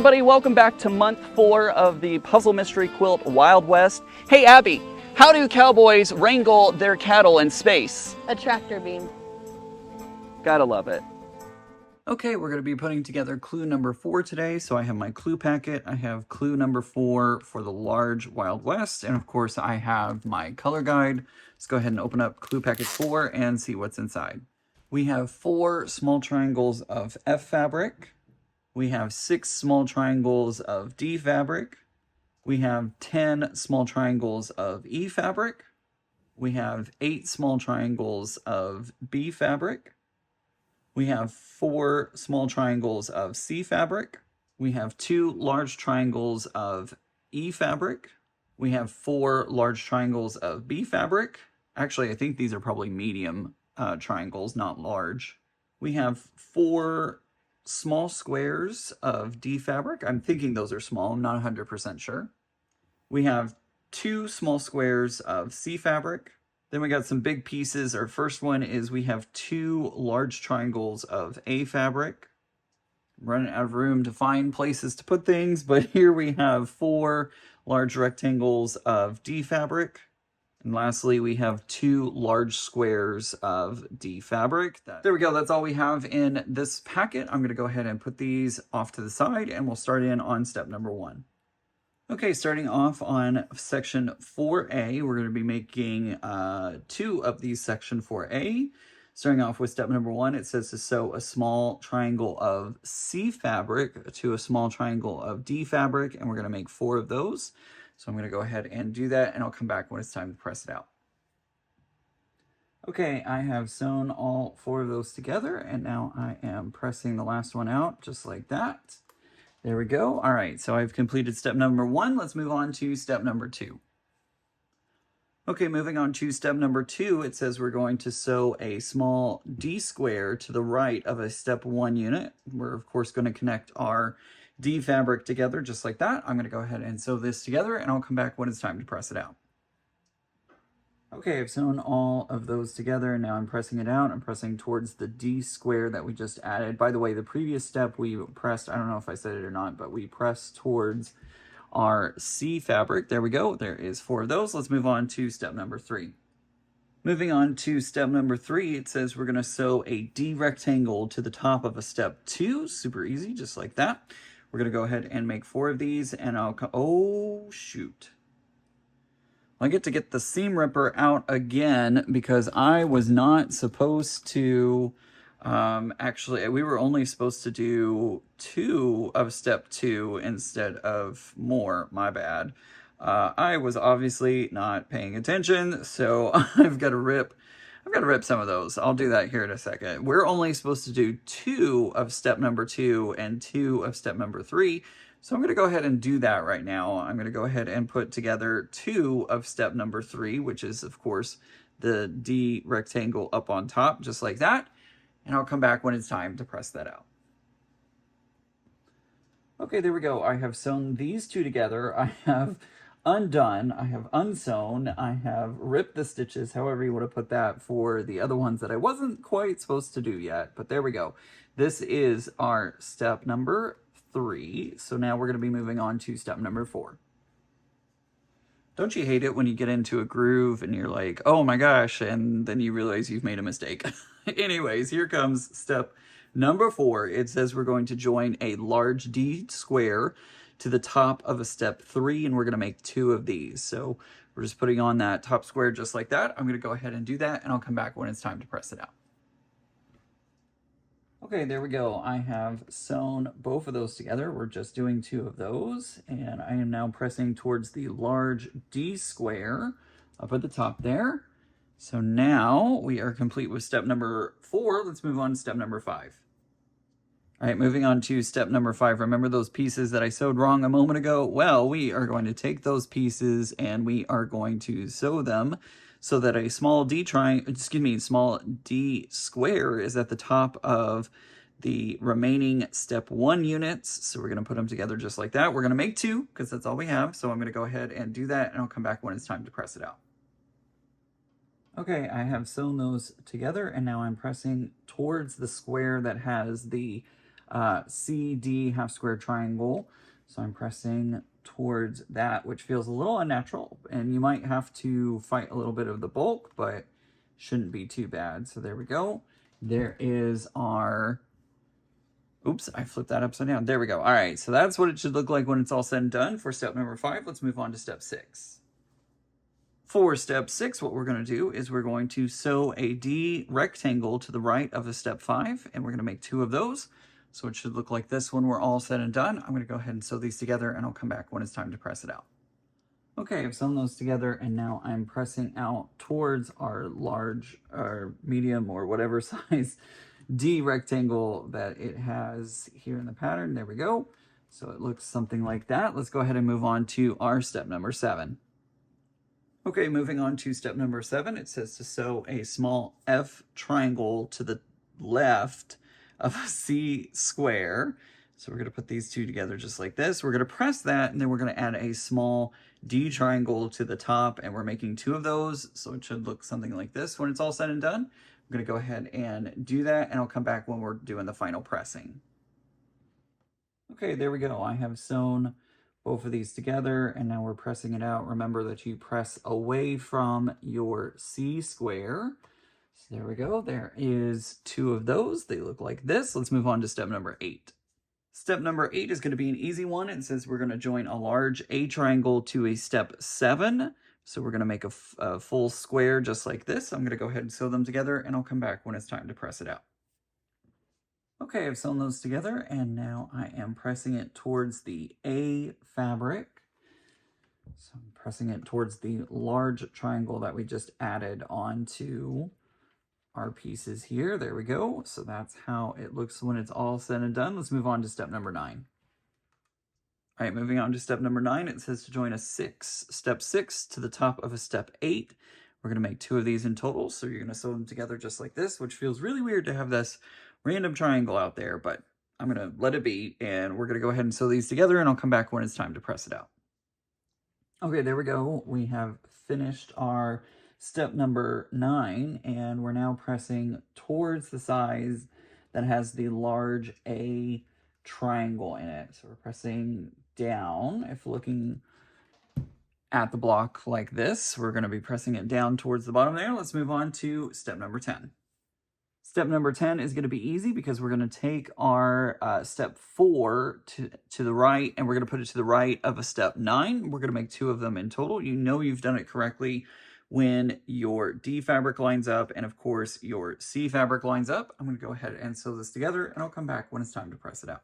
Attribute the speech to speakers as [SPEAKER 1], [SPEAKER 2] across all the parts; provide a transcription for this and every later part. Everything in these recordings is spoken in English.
[SPEAKER 1] everybody, welcome back to month 4 of the Puzzle Mystery Quilt Wild West. Hey Abby, how do cowboys wrangle their cattle in space?
[SPEAKER 2] A tractor beam.
[SPEAKER 1] Gotta love it. Okay, we're going to be putting together clue number 4 today. So I have my clue packet. I have clue number 4 for the large Wild West. And of course I have my color guide. Let's go ahead and open up clue packet 4 and see what's inside. We have 4 small triangles of F fabric. We have 6 small triangles of D fabric. We have 10 small triangles of E fabric. We have 8 small triangles of B fabric. We have 4 small triangles of C fabric. We have 2 large triangles of E fabric. We have 4 large triangles of B fabric. Actually, I think these are probably medium triangles, not large. We have 4 small squares of D fabric. I'm thinking those are small. I'm not 100% sure. We have 2 small squares of C fabric. Then we got some big pieces. Our first one is we have 2 large triangles of A fabric. I'm running out of room to find places to put things, but here we have 4 large rectangles of D fabric. And lastly, we have 2 large squares of D fabric. There we go. That's all we have in this packet. I'm going to go ahead and put these off to the side, and we'll start in on step number 1. Okay, starting off on section 4A, we're going to be making 2 of these section 4A. Starting off with step number 1, it says to sew a small triangle of C fabric to a small triangle of D fabric, and we're going to make 4 of those. So I'm going to go ahead and do that, and I'll come back when it's time to press it out. Okay, I have sewn all 4 of those together, and now I am pressing the last one out just like that. There we go. All right, so I've completed step number 1. Let's move on to step number 2. Okay, moving on to step number 2, it says we're going to sew a small D square to the right of a step 1 unit. We're, of course, going to connect our D fabric together just like that. I'm going to go ahead and sew this together, and I'll come back when it's time to press it out. Okay, I've sewn all of those together, and now I'm pressing it out. I'm pressing towards the D square that we just added. By the way, the previous step we pressed, I don't know if I said it or not, but we pressed towards our C fabric. There we go. There is 4 of those. Let's move on to step number 3. Moving on to step number 3, it says we're going to sew a D rectangle to the top of a step 2. Super easy, just like that. We're going to go ahead and make 4 of these, and oh, shoot. I get to get the seam ripper out again because I was not supposed to, actually, we were only supposed to do 2 of step 2 instead of more. My bad. I was obviously not paying attention, so I've got to rip some of those. I'll do that here in a second. We're only supposed to do 2 of step number 2 and 2 of step number 3. So I'm going to go ahead and do that right now. I'm going to go ahead and put together 2 of step number 3, which is, of course, the D rectangle up on top, just like that. And I'll come back when it's time to press that out. Okay, there we go. I have sewn these 2 together. I have undone, I have unsewn, I have ripped the stitches, however you want to put that, for the other ones that I wasn't quite supposed to do yet, but there we go. This is our step number 3, so now we're going to be moving on to step number 4. Don't you hate it when you get into a groove and you're like, oh my gosh, and then you realize you've made a mistake? Anyways, here comes step number 4. It says we're going to join a large D square to the top of a step 3, and we're going to make 2 of these. So we're just putting on that top square just like that. I'm going to go ahead and do that, and I'll come back when it's time to press it out. Okay, there we go. I have sewn both of those together. We're just doing 2 of those, and I am now pressing towards the large D square up at the top there. So now we are complete with step number 4. Let's move on to step number 5. All right, moving on to step number 5. Remember those pieces that I sewed wrong a moment ago? Well, we are going to take those pieces and we are going to sew them so that a small D small D square is at the top of the remaining step 1 units. So we're going to put them together just like that. We're going to make 2 because that's all we have. So I'm going to go ahead and do that, and I'll come back when it's time to press it out. Okay, I have sewn those together, and now I'm pressing towards the square that has the CD half square triangle. So I'm pressing towards that, which feels a little unnatural, and you might have to fight a little bit of the bulk, but shouldn't be too bad. So there we go. There is our, oops, I flipped that upside down. There we go. All right, so that's what it should look like when it's all said and done for step number 5. Let's move on to step 6. For step 6, what we're going to do is we're going to sew a D rectangle to the right of the step 5, and we're going to make 2 of those. So it should look like this when we're all said and done. I'm going to go ahead and sew these together, and I'll come back when it's time to press it out. Okay, I've sewn those together, and now I'm pressing out towards our large, or medium, or whatever size D rectangle that it has here in the pattern. There we go. So it looks something like that. Let's go ahead and move on to our step number 7. Okay, moving on to step number 7, it says to sew a small F triangle to the left of a C square. So we're going to put these two together just like this. We're going to press that, and then we're going to add a small D triangle to the top, and we're making 2 of those. So it should look something like this when it's all said and done. I'm going to go ahead and do that, and I'll come back when we're doing the final pressing. Okay, there we go. I have sewn both of these together, and now we're pressing it out. Remember that you press away from your C square. So there we go. There is 2 of those. They look like this. Let's move on to step number 8. Step number 8 is going to be an easy one. It says we're going to join a large A triangle to a step 7. So we're going to make a full square just like this. I'm going to go ahead and sew them together, and I'll come back when it's time to press it out. Okay, I've sewn those together, and now I am pressing it towards the A fabric. So I'm pressing it towards the large triangle that we just added onto our pieces here. There we go. So that's how it looks when it's all said and done. Let's move on to step number 9. All right, moving on to step number 9, it says to join a step 6 to the top of a step 8. We're going to make 2 of these in total, so you're going to sew them together just like this, which feels really weird to have this random triangle out there, but I'm going to let it be, and we're going to go ahead and sew these together, and I'll come back when it's time to press it out. Okay, there we go. We have finished our step number 9, and we're now pressing towards the size that has the large A triangle in it. So we're pressing down. If looking at the block like this, we're going to be pressing it down towards the bottom there. Let's move on to step number 10. Step number 10 is going to be easy because we're going to take our step 4 to the right, and we're going to put it to the right of a step 9. We're going to make 2 of them in total. You know you've done it correctly when your D fabric lines up, and of course your C fabric lines up. I'm going to go ahead and sew this together, and I'll come back when it's time to press it out.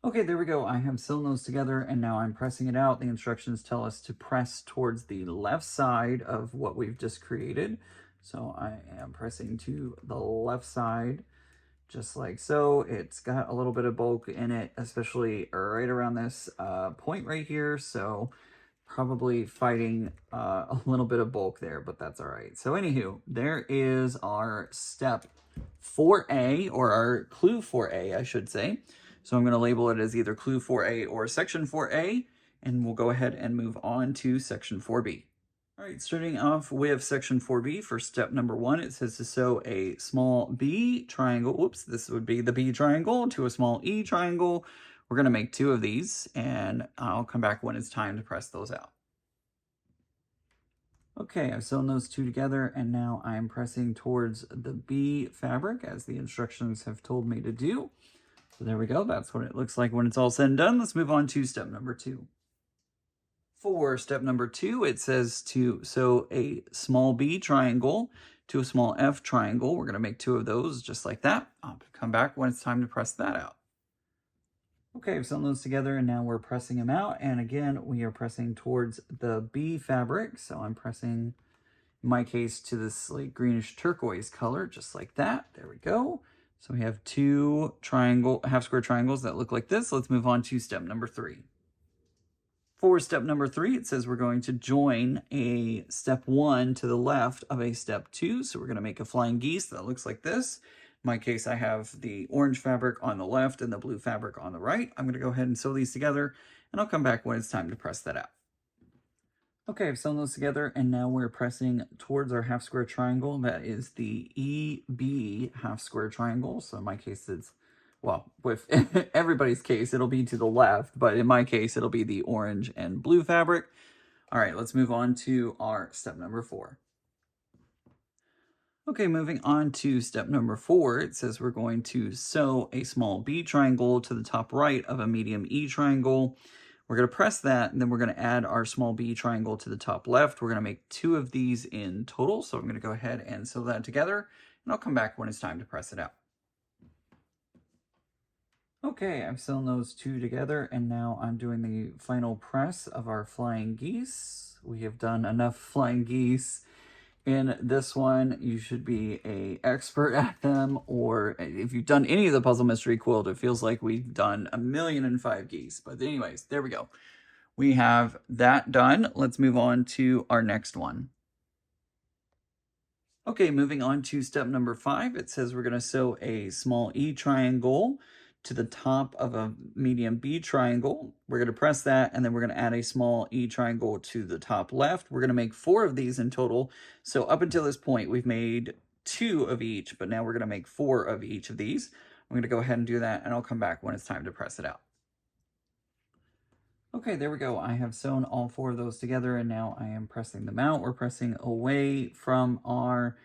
[SPEAKER 1] Okay, there we go. I have sewn those together, and now I'm pressing it out. The instructions tell us to press towards the left side of what we've just created. So I am pressing to the left side, just like so. It's got a little bit of bulk in it, especially right around this point right here. So probably fighting a little bit of bulk there, but that's all right. So anywho, there is our step 4A, or our clue 4A, I should say. So I'm going to label it as either clue 4A or section 4A, and we'll go ahead and move on to section 4B. All right, starting off with section 4B for step number 1, it says to sew a small B triangle. Whoops, this would be the B triangle to a small E triangle. We're going to make 2 of these, and I'll come back when it's time to press those out. Okay, I've sewn those 2 together, and now I'm pressing towards the B fabric as the instructions have told me to do. So there we go. That's what it looks like when it's all said and done. Let's move on to step number 2. For step number 2, it says to sew a small B triangle to a small F triangle. We're going to make 2 of those just like that. I'll come back when it's time to press that out. Okay, I've sewn those together, and now we're pressing them out. And again, we are pressing towards the B fabric. So I'm pressing, in my case, to this like greenish turquoise color, just like that. There we go. So we have 2 half square triangles that look like this. Let's move on to step number 3. For step number 3, it says we're going to join a step 1 to the left of a step 2. So we're going to make a flying geese that looks like this. In my case, I have the orange fabric on the left and the blue fabric on the right. I'm going to go ahead and sew these together, and I'll come back when it's time to press that out. Okay, I've sewn those together, and now we're pressing towards our half square triangle. That is the EB half square triangle. So in my case, it's, well, with everybody's case, it'll be to the left, but in my case, it'll be the orange and blue fabric. All right, let's move on to our step number 4. Okay, moving on to step number 4, it says we're going to sew a small B triangle to the top right of a medium E triangle. We're going to press that, and then we're going to add our small B triangle to the top left. We're going to make 2 of these in total, so I'm going to go ahead and sew that together, and I'll come back when it's time to press it out. Okay, I've sewn those 2 together, and now I'm doing the final press of our flying geese. We have done enough flying geese. In this one, you should be an expert at them, or if you've done any of the Puzzle Mystery Quilt, it feels like we've done 1,000,005 geese. But anyways, there we go. We have that done. Let's move on to our next one. Okay, moving on to step number 5, it says we're going to sew a small E triangle to the top of a medium B triangle. We're going to press that, and then we're going to add a small E triangle to the top left. We're going to make 4 of these in total. So up until this point, we've made 2 of each, but now we're going to make 4 of each of these. I'm going to go ahead and do that, and I'll come back when it's time to press it out. Okay, there we go. I have sewn all 4 of those together, and now I am pressing them out. We're pressing away from our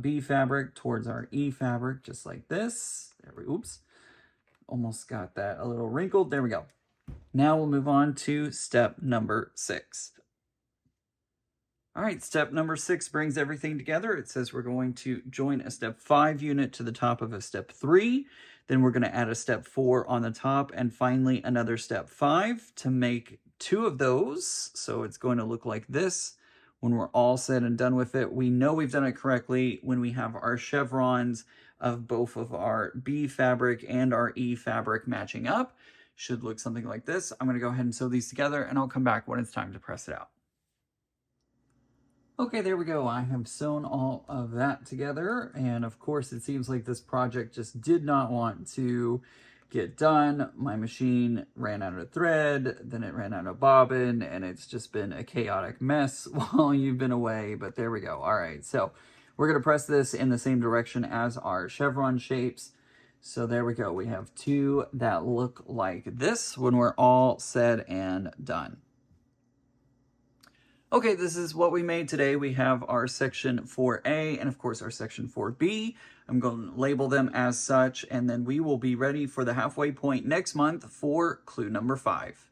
[SPEAKER 1] B fabric towards our E fabric, just like this. There we, oops. Almost got that a little wrinkled. There we go. Now we'll move on to step number 6. All right, step number 6 brings everything together. It says we're going to join a step 5 unit to the top of a step 3. Then we're going to add a step 4 on the top, and finally another step 5 to make 2 of those. So it's going to look like this. When we're all said and done with it, we know we've done it correctly when we have our chevrons of both of our B fabric and our E fabric matching up. Should look something like this. I'm going to go ahead and sew these together, and I'll come back when it's time to press it out. Okay, there we go. I have sewn all of that together, and of course it seems like this project just did not want to get done. My machine ran out of thread, then it ran out of bobbin, and it's just been a chaotic mess while you've been away, but there we go. All right, so we're going to press this in the same direction as our chevron shapes. So there we go. We have 2 that look like this when we're all said and done. Okay, this is what we made today. We have our section 4A and of course our section 4B. I'm going to label them as such, and then we will be ready for the halfway point next month for clue number 5.